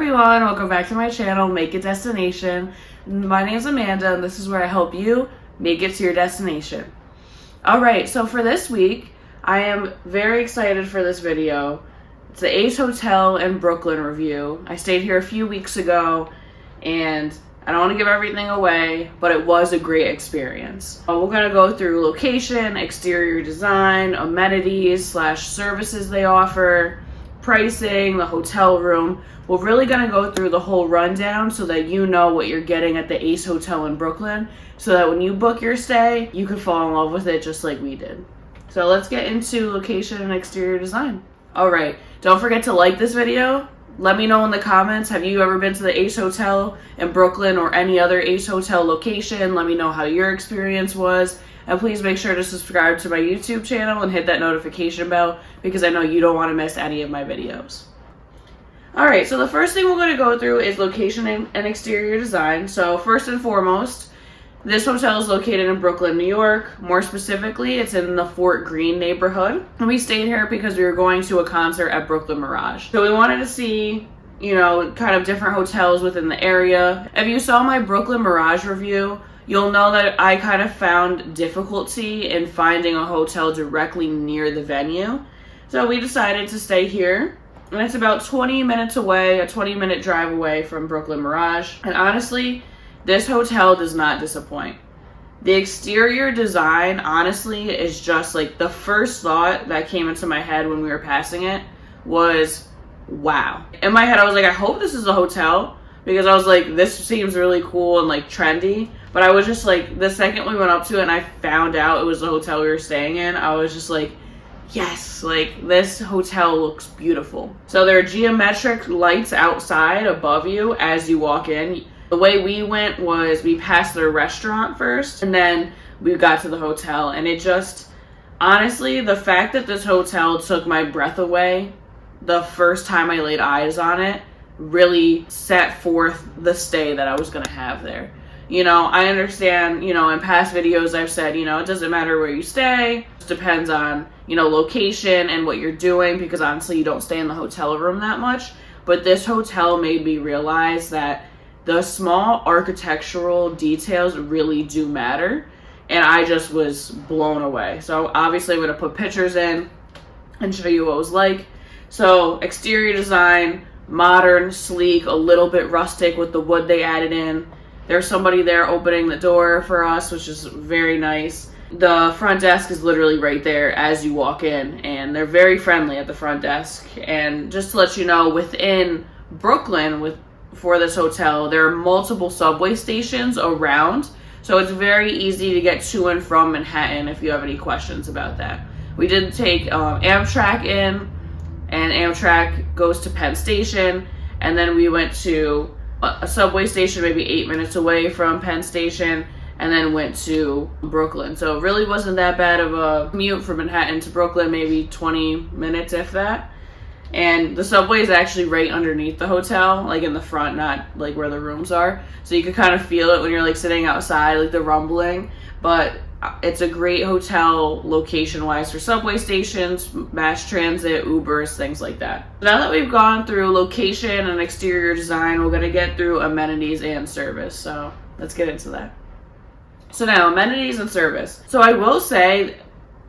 everyone, welcome back to my channel, Make It Destination. My name is Amanda and this is where I help you make it to your destination. Alright, so for this week, I am very excited for this video. It's the Ace Hotel in Brooklyn review. I stayed here a few weeks ago and I don't want to give everything away, but it was a great experience. We're going to go through location, exterior design, amenities / services they offer, pricing, the hotel room. We're really going to go through the whole rundown so that you know what you're getting at the Ace Hotel in Brooklyn, so that when you book your stay, you can fall in love with it just like we did. So let's get into location and exterior design. Alright, don't forget to like this video. Let me know in the comments, have you ever been to the Ace Hotel in Brooklyn or any other Ace Hotel location? Let me know how your experience was. And please make sure to subscribe to my YouTube channel and hit that notification bell because I know you don't want to miss any of my videos. Alright, so the first thing we're going to go through is location and exterior design. So first and foremost, this hotel is located in Brooklyn, New York. More specifically, it's in the Fort Greene neighborhood. And we stayed here because we were going to a concert at Brooklyn Mirage. So we wanted to see, kind of different hotels within the area. If you saw my Brooklyn Mirage review, you'll know that I kind of found difficulty in finding a hotel directly near the venue. So we decided to stay here. And it's about 20 minutes away, a 20-minute drive away from Brooklyn Mirage. And honestly, this hotel does not disappoint. The exterior design, honestly, is just like the first thought that came into my head when we were passing it was, wow. In my head, I was like, I hope this is a hotel because I was like, this seems really cool and like trendy. But I was just like, the second we went up to it and I found out it was the hotel we were staying in, I was just like, yes, like this hotel looks beautiful. So there are geometric lights outside above you as you walk in. The way we went was we passed the restaurant first and then we got to the hotel, and it just, honestly, the fact that this hotel took my breath away the first time I laid eyes on it really set forth the stay that I was going to have there. I understand, in past videos I've said, it doesn't matter where you stay. It depends on, location and what you're doing because honestly you don't stay in the hotel room that much. But this hotel made me realize that the small architectural details really do matter, and I just was blown away. So obviously I'm going to put pictures in and show you what it was like. So exterior design, modern, sleek, a little bit rustic with the wood they added in. There's somebody there opening the door for us, which is very nice. The front desk is literally right there as you walk in, and they're very friendly at the front desk. And just to let you know, within Brooklyn, for this hotel, there are multiple subway stations around, so it's very easy to get to and from Manhattan if you have any questions about that. We did take Amtrak in, and Amtrak goes to Penn Station, and then we went to a subway station maybe 8 minutes away from Penn Station, and then went to Brooklyn. So it really wasn't that bad of a commute from Manhattan to Brooklyn, maybe 20 minutes if that. And the subway is actually right underneath the hotel, like in the front, not like where the rooms are. So you could kind of feel it when you're like sitting outside, like the rumbling. But it's a great hotel location-wise for subway stations, mass transit, Ubers, things like that. Now that we've gone through location and exterior design, we're going to get through amenities and service. So let's get into that. So now, amenities and service. So I will say,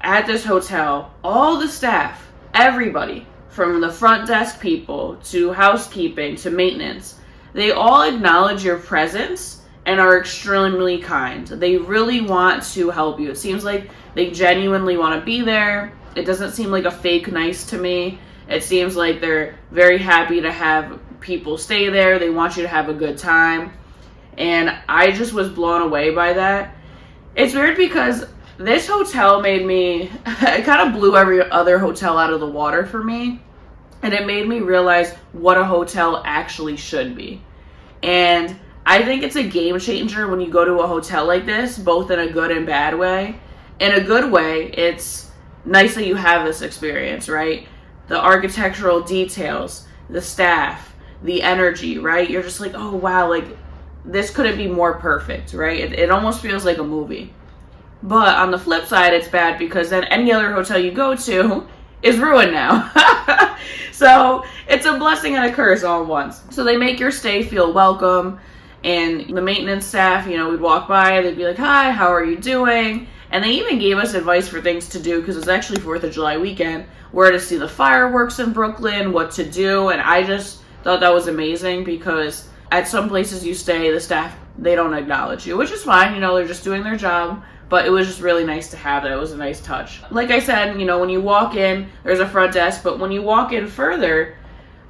at this hotel, all the staff, everybody, from the front desk people to housekeeping to maintenance, they all acknowledge your presence and are extremely kind. They really want to help you. It seems like they genuinely want to be there. It doesn't seem like a fake nice to me. It seems like they're very happy to have people stay there. They want you to have a good time. And I just was blown away by that. It's weird because this hotel made me, it kind of blew every other hotel out of the water for me. And it made me realize what a hotel actually should be. And I think it's a game changer when you go to a hotel like this, both in a good and bad way. In a good way, it's nice that you have this experience, right? The architectural details, the staff, the energy, right? You're just like, oh wow, like this couldn't be more perfect, right? It almost feels like a movie. But on the flip side, it's bad because then any other hotel you go to, is ruined now. So it's a blessing and a curse all at once. So they make your stay feel welcome, and the maintenance staff, we'd walk by, they'd be like, hi, how are you doing? And they even gave us advice for things to do, because it's actually 4th of July weekend, where to see the fireworks in Brooklyn, what to do. And I just thought that was amazing, because at some places you stay, the staff, they don't acknowledge you, which is fine. They're just doing their job. But it was just really nice to have that. It was a nice touch. Like I said, when you walk in, there's a front desk. But when you walk in further,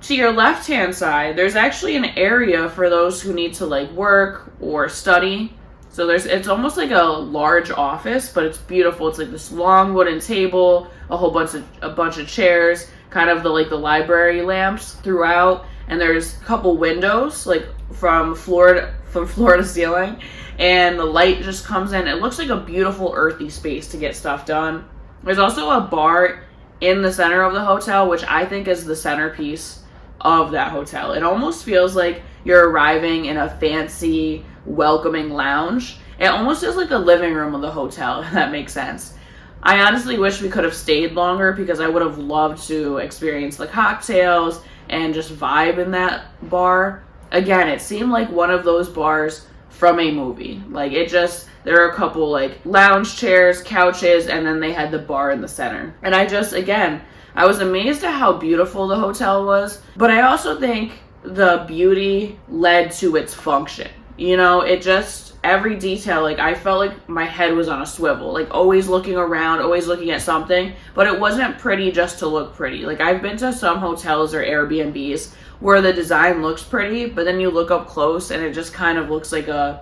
to your left-hand side, there's actually an area for those who need to work or study. So it's almost like a large office, but it's beautiful. It's like this long wooden table, a bunch of chairs, kind of the library lamps throughout, and there's a couple windows from floor to ceiling, and the light just comes in. It looks like a beautiful earthy space to get stuff done. There's also a bar in the center of the hotel, which I think is the centerpiece of that hotel. It almost feels like you're arriving in a fancy, welcoming lounge. It almost is like the living room of the hotel, if that makes sense. I honestly wish we could have stayed longer, because I would have loved to experience the cocktails and just vibe in that bar. Again, it seemed like one of those bars from a movie. There are a couple lounge chairs, couches, and then they had the bar in the center. And I was amazed at how beautiful the hotel was, but I also think the beauty led to its function. Every detail, I felt like my head was on a swivel, always looking around, always looking at something, but it wasn't pretty just to look pretty. I've been to some hotels or Airbnbs where the design looks pretty, but then you look up close and it just kind of looks like a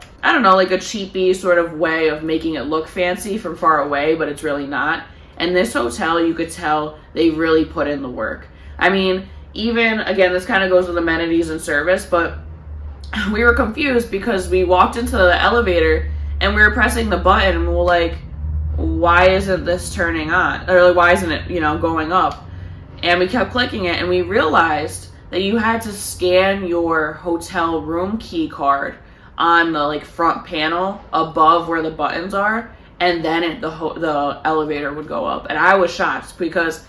cheapy sort of way of making it look fancy from far away, but it's really not. And this hotel, you could tell they really put in the work. Even, again, this kind of goes with amenities and service, but we were confused because we walked into the elevator and we were pressing the button and we were like, why isn't this turning on? Or why isn't it, going up? And we kept clicking it, and we realized that you had to scan your hotel room key card on the front panel above where the buttons are, and then the elevator would go up. And I was shocked, because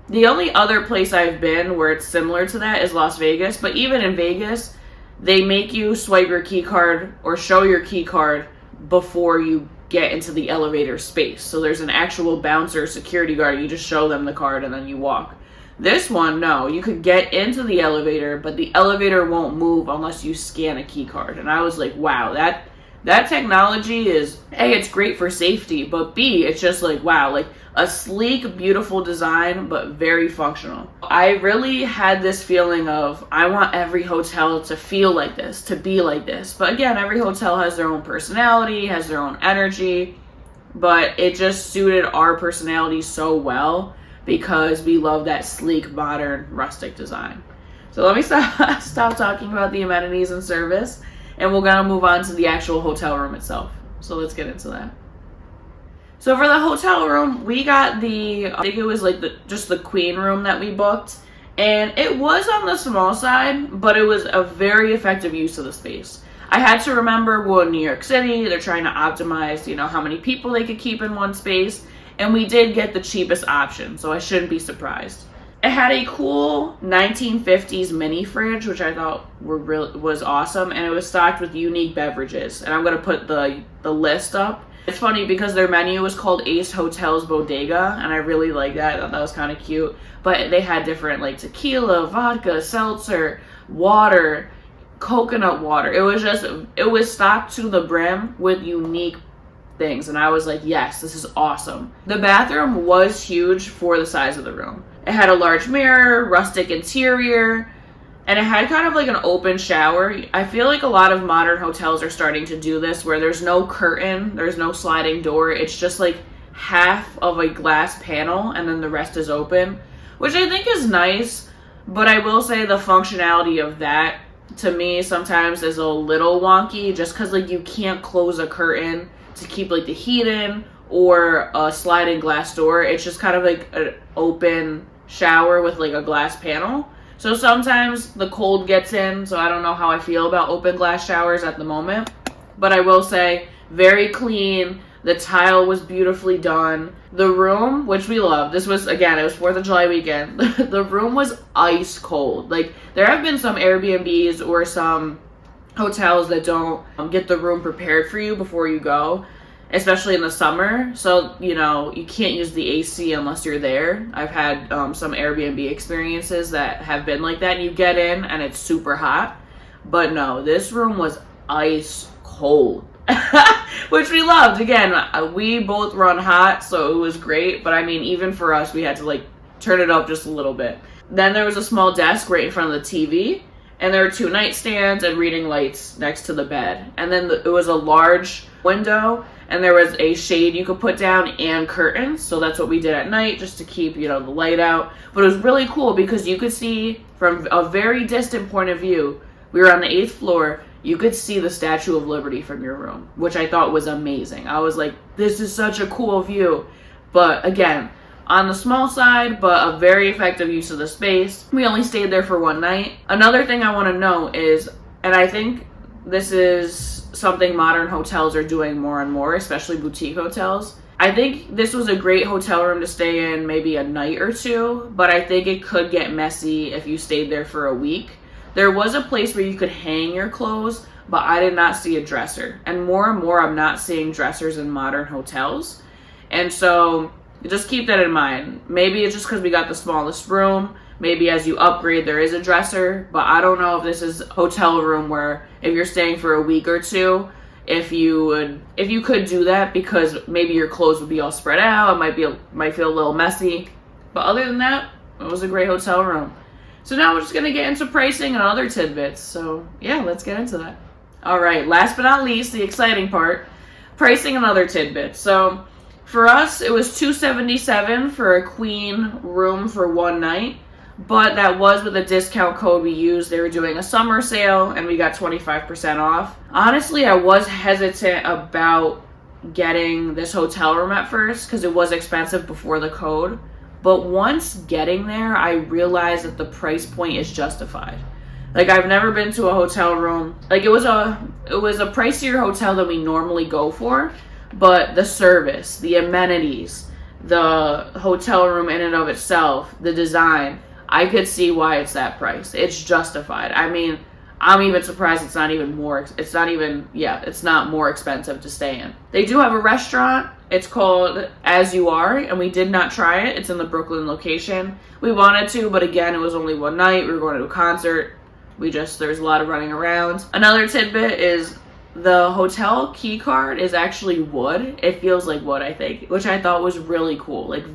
the only other place I've been where it's similar to that is Las Vegas. But even in Vegas, they make you swipe your key card or show your key card before you get into the elevator space. So there's an actual bouncer security guard. You just show them the card and then you walk. This one, no, you could get into the elevator, but the elevator won't move unless you scan a key card. And I was like, wow, that technology is, A, it's great for safety, but B, it's just wow, a sleek, beautiful design, but very functional. I really had this feeling of, I want every hotel to feel like this, to be like this. But again, every hotel has their own personality, has their own energy, but it just suited our personalities so well, because we love that sleek, modern, rustic design. So let me stop talking about the amenities and service, and we're gonna move on to the actual hotel room itself. So let's get into that. So for the hotel room, we got I think it was just the queen room that we booked. And it was on the small side, but it was a very effective use of the space. I had to remember, in New York City, they're trying to optimize, how many people they could keep in one space. And we did get the cheapest option, so I shouldn't be surprised. It had a cool 1950s mini fridge, which I thought was awesome, and it was stocked with unique beverages. And I'm going to put the list up. It's funny because their menu was called Ace Hotels Bodega, and I really like that. I thought that was kind of cute. But they had different tequila, vodka, seltzer, water, coconut water. It was stocked to the brim with unique things, and I was like, yes, this is awesome. The bathroom was huge for the size of the room. It had a large mirror, rustic interior, and it had kind of an open shower. I feel like a lot of modern hotels are starting to do this, where there's no curtain, there's no sliding door. It's just half of a glass panel and then the rest is open, which I think is nice. But I will say the functionality of that, to me, sometimes is a little wonky, just because you can't close a curtain to keep the heat in, or a sliding glass door. It's just kind of an open shower with a glass panel. So sometimes the cold gets in, so I don't know how I feel about open glass showers at the moment. But I will say, very clean, The tile was beautifully done. The room, which we love, this was, again, it was 4th of July weekend. The room was ice cold. Like, there have been some Airbnbs or some hotels that don't get the room prepared for you before you go, especially in the summer. So, you know, you can't use the AC unless you're there. I've had some Airbnb experiences that have been like that. You get in and it's super hot. But no, this room was ice cold. Which we loved. Again, we both run hot, so it was great. But I mean, even for us, we had to like turn it up just a little bit. Then there was a small desk right in front of the TV, and there were 2 nightstands and reading lights next to the bed. And then it was a large window, and there was a shade you could put down and curtains. So that's what we did at night, just to keep, you know, the light out. But it was really cool because you could see from a very distant point of view. We were on the 8th floor. You could see the Statue of Liberty from your room, which I thought was amazing. I was like, this is such a cool view. But again, on the small side, but a very effective use of the space. We only stayed there for 1 night. Another thing I want to note is, and I think this is something modern hotels are doing more and more, especially boutique hotels. I think this was a great hotel room to stay in maybe a night or 2, but I think it could get messy if you stayed there for a week. There was a place where you could hang your clothes, but I did not see a dresser. And more I'm not seeing dressers in modern hotels. And so just keep that in mind. Maybe it's just because we got the smallest room. Maybe as you upgrade, there is a dresser. But I don't know if this is a hotel room where if you're staying for a week or 2, if you could do that, because maybe your clothes would be all spread out. It might feel a little messy. But other than that, it was a great hotel room. So now we're just going to get into pricing and other tidbits. So yeah, let's get into that. All right, last but not least, the exciting part, pricing and other tidbits. So for us, it was $277 for a queen room for 1 night, but that was with a discount code we used. They were doing a summer sale and we got 25% off. Honestly, I was hesitant about getting this hotel room at first because it was expensive before the code. But once getting there, I realized that the price point is justified. Like, I've never been to a hotel room. Like, it was a pricier hotel than we normally go for, but the service, the amenities, the hotel room in and of itself, the design, I could see why it's that price. It's justified. I mean, I'm even surprised it's not more expensive to stay in. They do have a restaurant. It's called As You Are, and we did not try it. It's in the Brooklyn location. We wanted to, but again, it was only 1 night. We were going to a concert. There's a lot of running around. Another tidbit is the hotel key card is actually wood. It feels like wood, I think, which I thought was really cool. Like,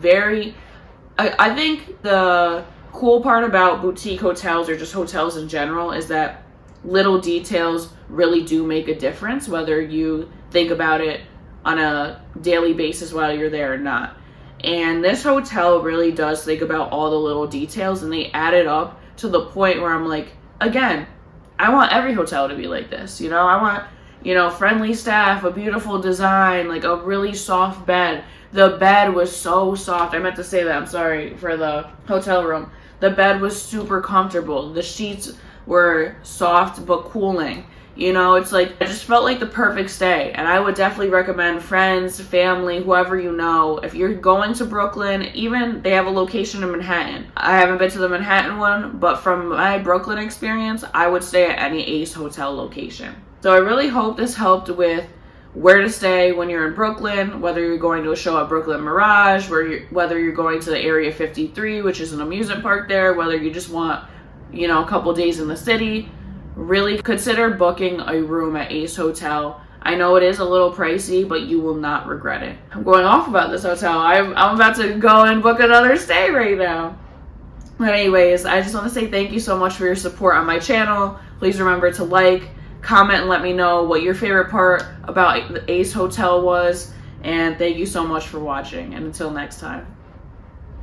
I think the cool part about boutique hotels or just hotels in general is that little details really do make a difference, whether you think about it on a daily basis while you're there or not. And this hotel really does think about all the little details, and they add it up to the point where I'm like, again, I want every hotel to be like this. You know, I want, you know, friendly staff, a beautiful design, like a really soft bed. The bed was so soft. I meant to say that. I'm sorry for the hotel room. The bed was super comfortable. The sheets were soft but cooling. You know, it's like, it just felt like the perfect stay. And I would definitely recommend friends, family, whoever you know, if you're going to Brooklyn, even they have a location in Manhattan. I haven't been to the Manhattan one, but from my Brooklyn experience, I would stay at any Ace hotel location. So I really hope this helped with where to stay when you're in Brooklyn, whether you're going to a show at Brooklyn Mirage, whether you're going to the Area 53, which is an amusement park there, whether you just want, you know, a couple days in the city. Really consider booking a room at Ace Hotel. I know it is a little pricey, but you will not regret it. I'm going off about this hotel. I'm about to go and book another stay right now. But anyways, I just want to say thank you so much for your support on my channel. Please remember to like, comment, and let me know what your favorite part about the Ace Hotel was. And thank you so much for watching. And until next time.